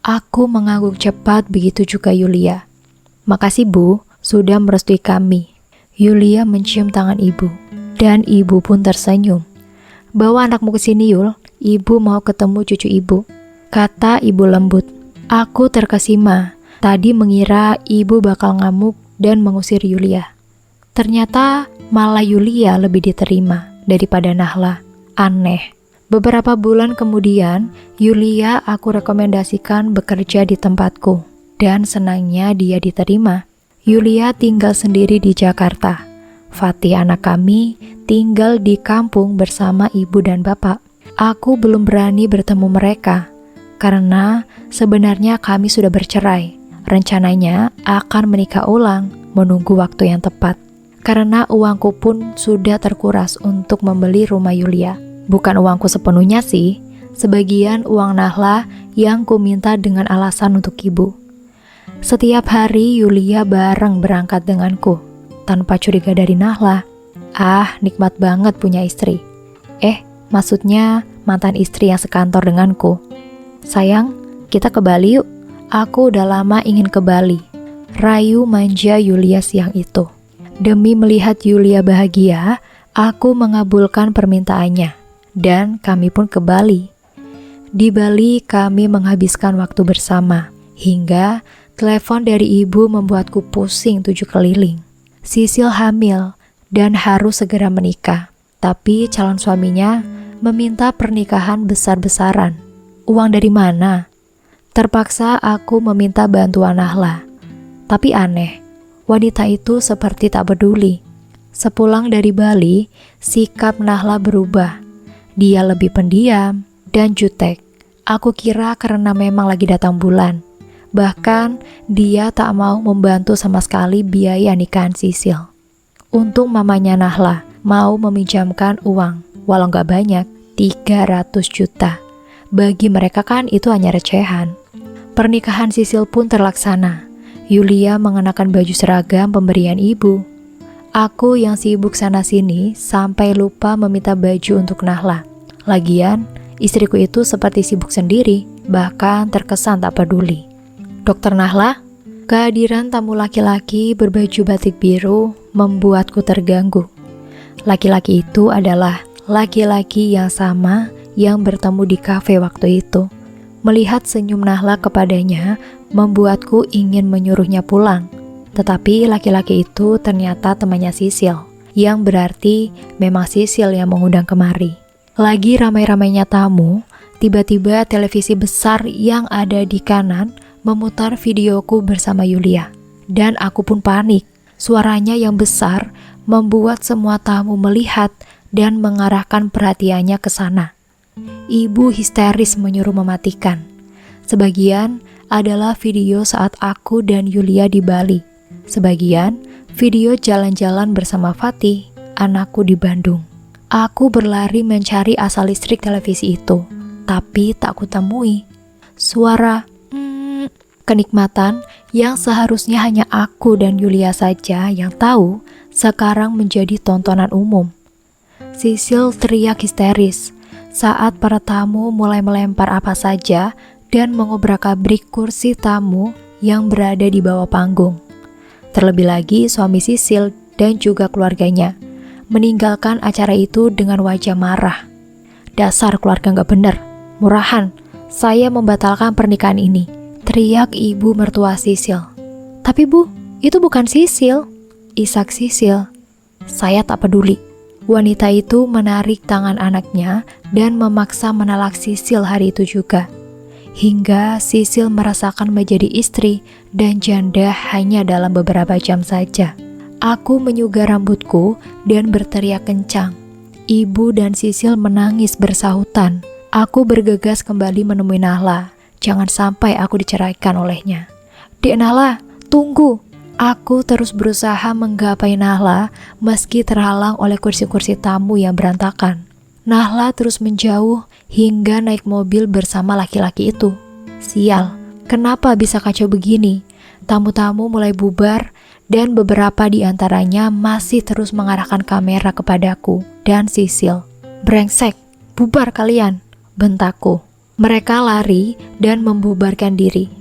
Aku mengangguk cepat, begitu juga Yulia. Makasih Bu, sudah merestui kami. Yulia mencium tangan ibu. Dan ibu pun tersenyum. Bawa anakmu ke sini Yul, ibu mau ketemu cucu ibu. Kata ibu lembut. Aku terkesima, tadi mengira ibu bakal ngamuk dan mengusir Yulia. Ternyata malah Yulia lebih diterima daripada Nahla. Aneh. Beberapa bulan kemudian, Yulia aku rekomendasikan bekerja di tempatku. Dan senangnya dia diterima. Yulia tinggal sendiri di Jakarta. Fatih anak kami tinggal di kampung bersama ibu dan bapak. Aku belum berani bertemu mereka. Karena sebenarnya kami sudah bercerai. Rencananya akan menikah ulang, menunggu waktu yang tepat. Karena uangku pun sudah terkuras untuk membeli rumah Yulia. Bukan uangku sepenuhnya sih, sebagian uang Nahla yang ku minta dengan alasan untuk ibu. Setiap hari Yulia bareng berangkat denganku, tanpa curiga dari Nahla. Ah, nikmat banget punya istri. Maksudnya mantan istri yang sekantor denganku. Sayang, kita ke Bali yuk. Aku udah lama ingin ke Bali. Rayu manja Yulia siang itu. Demi melihat Yulia bahagia, aku mengabulkan permintaannya. Dan kami pun ke Bali. Di Bali kami menghabiskan waktu bersama. Hingga telepon dari ibu membuatku pusing 7 keliling. Sisil hamil dan harus segera menikah. Tapi calon suaminya meminta pernikahan besar-besaran. Uang dari mana? Terpaksa aku meminta bantuan Nahla. Tapi aneh, wanita itu seperti tak peduli. Sepulang dari Bali, sikap Nahla berubah. Dia lebih pendiam dan jutek. Aku kira karena memang lagi datang bulan. Bahkan dia tak mau membantu sama sekali biaya nikahan Sisil. Untung mamanya Nahla mau meminjamkan uang, walau gak banyak, 300 juta. Bagi mereka kan itu hanya recehan. Pernikahan Sisil pun terlaksana. Yulia mengenakan baju seragam pemberian ibu. Aku yang sibuk sana-sini sampai lupa meminta baju untuk Nahla. Lagian, istriku itu seperti sibuk sendiri, bahkan terkesan tak peduli. Dokter Nahla, kehadiran tamu laki-laki berbaju batik biru membuatku terganggu. Laki-laki itu adalah laki-laki yang sama yang bertemu di kafe waktu itu. Melihat senyum Nahla kepadanya membuatku ingin menyuruhnya pulang. Tetapi laki-laki itu ternyata temannya Sisil, yang berarti memang Sisil yang mengundang kemari. Lagi ramai-ramainya tamu, tiba-tiba televisi besar yang ada di kanan memutar videoku bersama Yulia. Dan aku pun panik. Suaranya yang besar membuat semua tamu melihat dan mengarahkan perhatiannya ke sana. Ibu histeris menyuruh mematikan. Sebagian adalah video saat aku dan Yulia di Bali. Sebagian video jalan-jalan bersama Fatih, anakku di Bandung. Aku berlari mencari asal listrik televisi itu, tapi tak kutemui. Suara kenikmatan yang seharusnya hanya aku dan Yulia saja yang tahu, sekarang menjadi tontonan umum. Sisil teriak histeris saat para tamu mulai melempar apa saja dan mengobrak-abrik kursi tamu yang berada di bawah panggung. Terlebih lagi suami Sisil dan juga keluarganya meninggalkan acara itu dengan wajah marah. Dasar keluarga gak bener, murahan, saya membatalkan pernikahan ini, teriak ibu mertua Sisil. Tapi bu, itu bukan Sisil, isak Sisil. Saya tak peduli. Wanita itu menarik tangan anaknya dan memaksa menalak Sisil hari itu juga. Hingga Sisil merasakan menjadi istri dan janda hanya dalam beberapa jam saja. Aku menyugar rambutku dan berteriak kencang. Ibu dan Sisil menangis bersahutan. Aku bergegas kembali menemui Nahla. Jangan sampai aku diceraikan olehnya. Dek Nahla, tunggu. Aku terus berusaha menggapai Nahla meski terhalang oleh kursi-kursi tamu yang berantakan. Nahla terus menjauh hingga naik mobil bersama laki-laki itu. Sial, kenapa bisa kacau begini? Tamu-tamu mulai bubar dan beberapa di antaranya masih terus mengarahkan kamera kepadaku dan Sisil. Brengsek, bubar kalian, bentakku. Mereka lari dan membubarkan diri.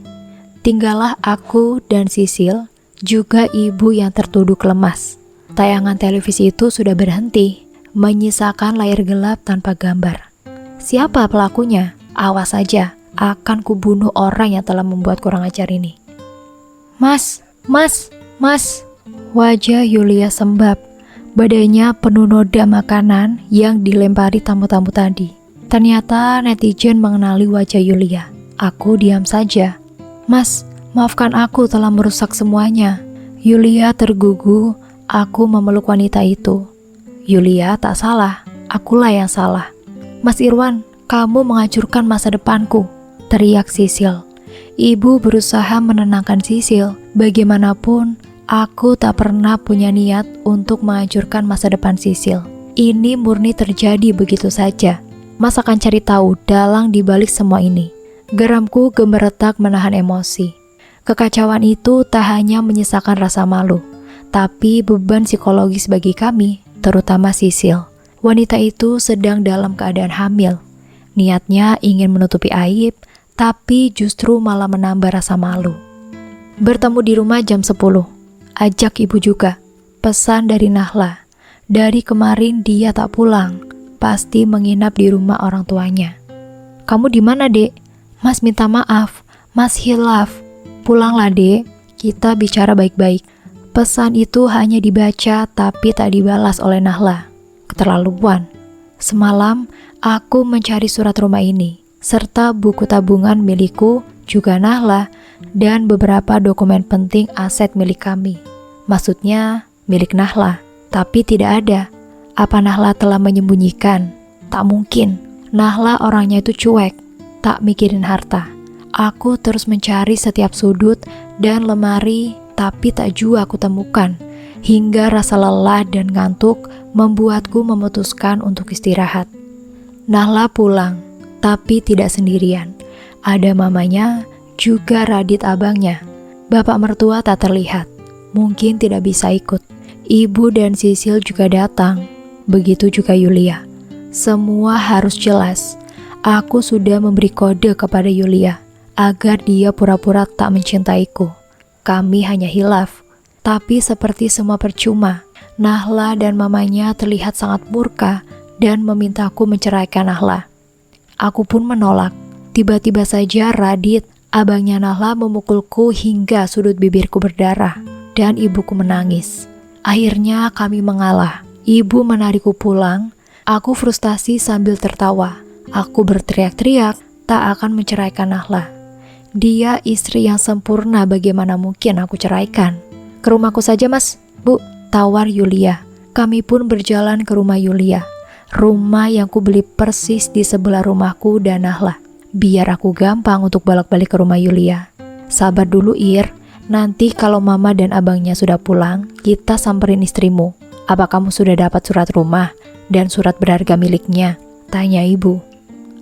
Tinggallah aku dan Sisil, juga ibu yang tertuduk lemas. Tayangan televisi itu sudah berhenti, menyisakan layar gelap tanpa gambar. Siapa pelakunya? Awas saja, akan kubunuh orang yang telah membuat kurang ajar ini. Mas, wajah Yulia sembab. Badannya penuh noda makanan yang dilempari tamu-tamu tadi. Ternyata netizen mengenali wajah Yulia. Aku diam saja. Mas, maafkan aku telah merusak semuanya. Yulia tergugu. Aku memeluk wanita itu. Yulia tak salah, akulah yang salah. Mas Irwan, kamu menghancurkan masa depanku, teriak Sisil. Ibu berusaha menenangkan Sisil. Bagaimanapun, aku tak pernah punya niat untuk menghancurkan masa depan Sisil. Ini murni terjadi begitu saja. Mas akan cari tahu dalang di balik semua ini. Geramku gemeretak menahan emosi. Kekacauan itu tak hanya menyisakan rasa malu, tapi beban psikologis bagi kami, terutama Sisil. Wanita itu sedang dalam keadaan hamil. Niatnya ingin menutupi aib, tapi justru malah menambah rasa malu. Bertemu di rumah jam 10. Ajak ibu juga. Pesan dari Nahla. Dari kemarin dia tak pulang. Pasti menginap di rumah orang tuanya. Kamu di mana, Dek? Mas minta maaf. Mas hilaf. Pulanglah, Dek. Kita bicara baik-baik. Pesan itu hanya dibaca tapi tak dibalas oleh Nahla. Keterlaluan. Semalam aku mencari surat rumah ini serta buku tabungan milikku, juga Nahla, dan beberapa dokumen penting aset milik kami. Maksudnya milik Nahla, tapi tidak ada. Apa Nahla telah menyembunyikan? Tak mungkin. Nahla orangnya itu cuek, tak mikirin harta. Aku terus mencari setiap sudut dan lemari, tapi tak jua aku temukan. Hingga rasa lelah dan ngantuk membuatku memutuskan untuk istirahat. Nahla pulang, tapi tidak sendirian. Ada mamanya, juga Radit abangnya. Bapak mertua tak terlihat, mungkin tidak bisa ikut. Ibu dan Sisil juga datang, begitu juga Yulia. Semua harus jelas. Aku sudah memberi kode kepada Yulia, agar dia pura-pura tak mencintaiku. Kami hanya hilaf, tapi seperti semua percuma. Nahla dan mamanya terlihat sangat murka dan memintaku menceraikan Nahla. Aku pun menolak. Tiba-tiba saja Radit, abangnya Nahla, memukulku hingga sudut bibirku berdarah dan ibuku menangis. Akhirnya kami mengalah. Ibu menarikku pulang. Aku frustasi sambil tertawa. Aku berteriak-teriak tak akan menceraikan Nahla. Dia istri yang sempurna, bagaimana mungkin aku ceraikan? Ke rumahku saja, Mas. Bu, tawar Yulia. Kami pun berjalan ke rumah Yulia. Rumah yang ku beli persis di sebelah rumahku dan Nahla. Biar aku gampang untuk bolak-balik ke rumah Yulia. Sabar dulu Ir, nanti kalau mama dan abangnya sudah pulang, kita samperin istrimu. Apa kamu sudah dapat surat rumah dan surat berharga miliknya? Tanya ibu.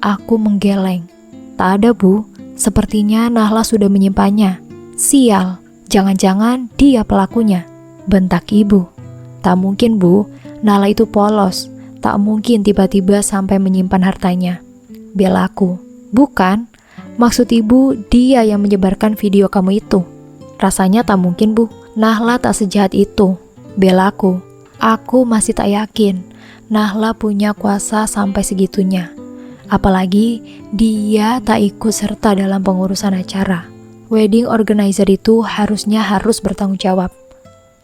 Aku menggeleng. Tak ada Bu, sepertinya Nahla sudah menyimpannya. Sial, jangan-jangan dia pelakunya. Bentak ibu. Tak mungkin Bu, Nahla itu polos. Tak mungkin tiba-tiba sampai menyimpan hartanya. Belaku. Bukan, maksud ibu dia yang menyebarkan video kamu itu. Rasanya tak mungkin Bu, Nahla tak sejahat itu. Belaku. Aku masih tak yakin Nahla punya kuasa sampai segitunya. Apalagi dia tak ikut serta dalam pengurusan acara. Wedding organizer itu harusnya harus bertanggung jawab.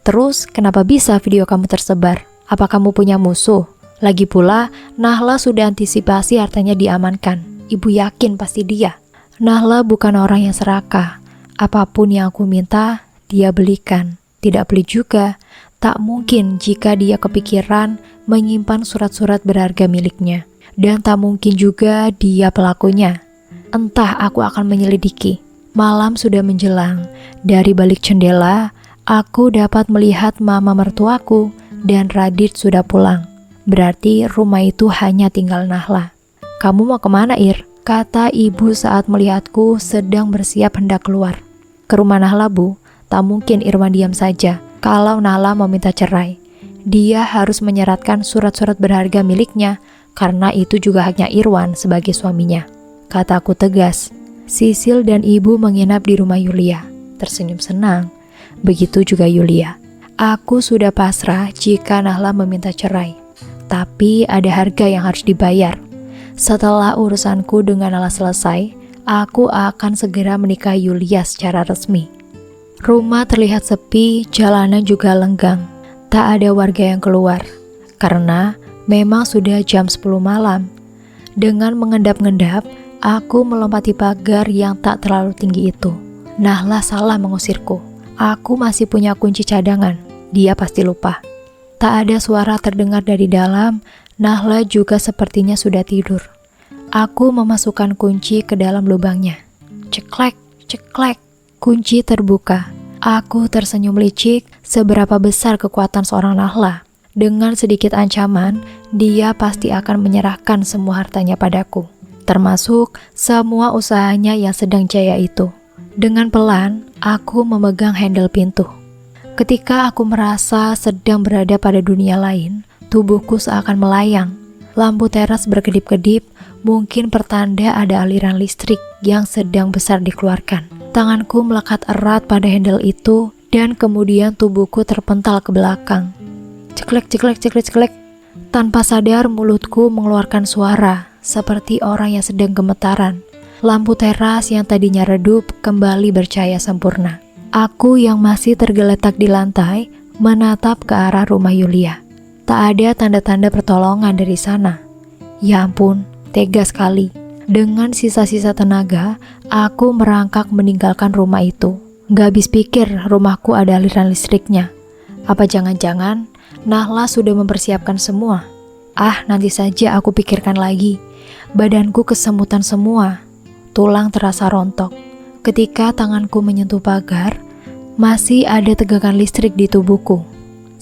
Terus kenapa bisa video kamu tersebar? Apa kamu punya musuh? Lagi pula, Nahla sudah antisipasi hartanya diamankan. Ibu yakin pasti dia. Nahla bukan orang yang serakah. Apapun yang aku minta, dia belikan. Tidak beli juga. Tak mungkin jika dia kepikiran menyimpan surat-surat berharga miliknya. Dan tak mungkin juga dia pelakunya. Entah, aku akan menyelidiki. Malam sudah menjelang. Dari balik jendela, aku dapat melihat mama mertuaku dan Radit sudah pulang. Berarti rumah itu hanya tinggal Nahla. Kamu mau kemana Ir? Kata ibu saat melihatku sedang bersiap hendak keluar. Ke rumah Nahla Bu, tak mungkin Irwan diam saja. Kalau Nahla mau minta cerai, dia harus menyeratkan surat-surat berharga miliknya, karena itu juga haknya Irwan sebagai suaminya. Kataku tegas. Sisil dan ibu menginap di rumah Yulia. Tersenyum senang. Begitu juga Yulia. Aku sudah pasrah jika Nahla meminta cerai. Tapi ada harga yang harus dibayar. Setelah urusanku dengan Nahla selesai, aku akan segera menikahi Yulia secara resmi. Rumah terlihat sepi, jalanan juga lenggang. Tak ada warga yang keluar, karena memang sudah jam 10 malam. Dengan mengendap-endap, aku melompati pagar yang tak terlalu tinggi itu. Nahla salah mengusirku. Aku masih punya kunci cadangan. Dia pasti lupa. Tak ada suara terdengar dari dalam. Nahla juga sepertinya sudah tidur. Aku memasukkan kunci ke dalam lubangnya. Ceklek, ceklek. Kunci terbuka. Aku tersenyum licik. Seberapa besar kekuatan seorang Nahla. Dengan sedikit ancaman, dia pasti akan menyerahkan semua hartanya padaku. Termasuk semua usahanya yang sedang jaya itu. Dengan pelan, aku memegang handle pintu. Ketika aku merasa sedang berada pada dunia lain, tubuhku seakan melayang. Lampu teras berkedip-kedip, mungkin pertanda ada aliran listrik yang sedang besar dikeluarkan. Tanganku melekat erat pada handle itu, dan kemudian tubuhku terpental ke belakang. Ceklek, ceklek, ceklek, ceklek. Tanpa sadar mulutku mengeluarkan suara, seperti orang yang sedang gemetaran. Lampu teras yang tadinya redup kembali bercahaya sempurna. Aku yang masih tergeletak di lantai menatap ke arah rumah Yulia. Tak ada tanda-tanda pertolongan dari sana. Ya ampun, tega sekali. Dengan sisa-sisa tenaga, aku merangkak meninggalkan rumah itu. Gak habis pikir rumahku ada aliran listriknya. Apa jangan-jangan Nahla sudah mempersiapkan semua? Ah, nanti saja aku pikirkan lagi. Badanku kesemutan semua. Tulang terasa rontok. Ketika tanganku menyentuh pagar, masih ada tegangan listrik di tubuhku.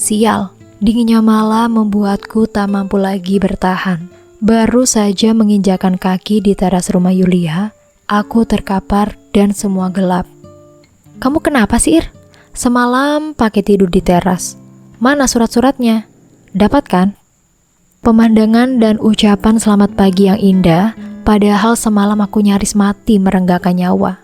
Sial, dinginnya malam membuatku tak mampu lagi bertahan. Baru saja menginjakan kaki di teras rumah Yulia, aku terkapar dan semua gelap. Kamu kenapa sih, Ir? Semalam pakai tidur di teras. Mana surat-suratnya? Dapat kan? Pemandangan dan ucapan selamat pagi yang indah, padahal semalam aku nyaris mati merenggakan nyawa.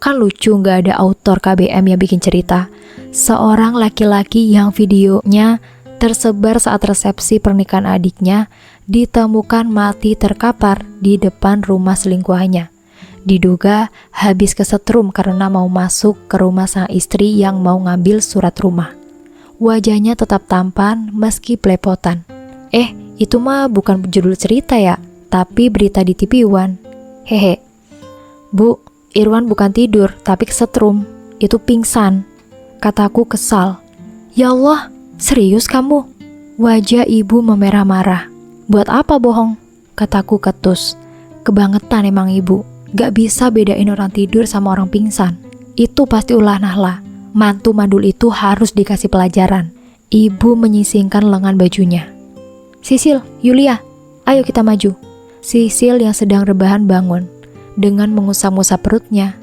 Kan lucu gak ada autor KBM yang bikin cerita. Seorang laki-laki yang videonya tersebar saat resepsi pernikahan adiknya ditemukan mati terkapar di depan rumah selingkuhannya. Diduga habis kesetrum karena mau masuk ke rumah sang istri yang mau ngambil surat rumah. Wajahnya tetap tampan meski belepotan. Itu mah bukan judul cerita ya, tapi berita di TV One. Hehe. Bu, Irwan bukan tidur, tapi kesetrum. Itu pingsan. Kataku kesal. Ya Allah, serius kamu? Wajah ibu memerah marah. Buat apa bohong? Kataku ketus. Kebangetan emang ibu. Gak bisa bedain orang tidur sama orang pingsan. Itu pasti ulah Nahla. Mantu mandul itu harus dikasih pelajaran. Ibu menyisingkan lengan bajunya. Sisil, Yulia, ayo kita maju. Sisil yang sedang rebahan bangun dengan mengusap-ngusap perutnya.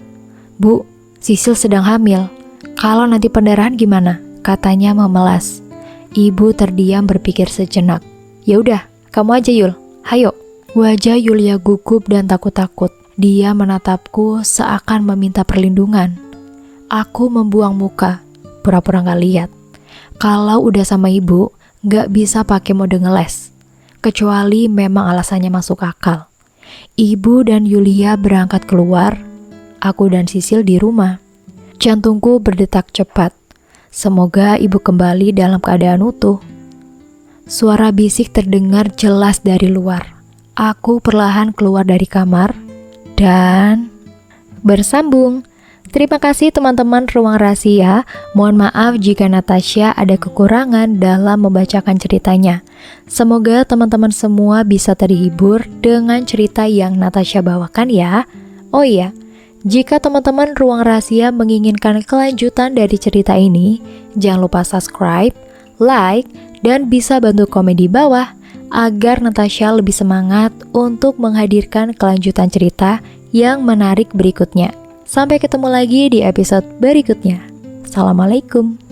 Bu, Sisil sedang hamil. Kalau nanti pendarahan gimana? Katanya memelas. Ibu terdiam berpikir sejenak. Ya udah, kamu aja Yul, hayo. Wajah Yulia gugup dan takut-takut. Dia menatapku seakan meminta perlindungan. Aku membuang muka, pura-pura gak lihat. Kalau udah sama ibu, gak bisa pakai mode ngeles. Kecuali memang alasannya masuk akal. Ibu dan Yulia berangkat keluar, aku dan Sisil di rumah. Jantungku berdetak cepat. Semoga ibu kembali dalam keadaan utuh. Suara bisik terdengar jelas dari luar. Aku perlahan keluar dari kamar dan bersambung. Terima kasih teman-teman Ruang Rahasia. Mohon maaf jika Natasha ada kekurangan dalam membacakan ceritanya. Semoga teman-teman semua bisa terhibur dengan cerita yang Natasha bawakan ya. Oh iya, jika teman-teman Ruang Rahasia menginginkan kelanjutan dari cerita ini, jangan lupa subscribe, like, dan bisa bantu komen di bawah agar Natasha lebih semangat untuk menghadirkan kelanjutan cerita yang menarik berikutnya. Sampai ketemu lagi di episode berikutnya. Assalamualaikum.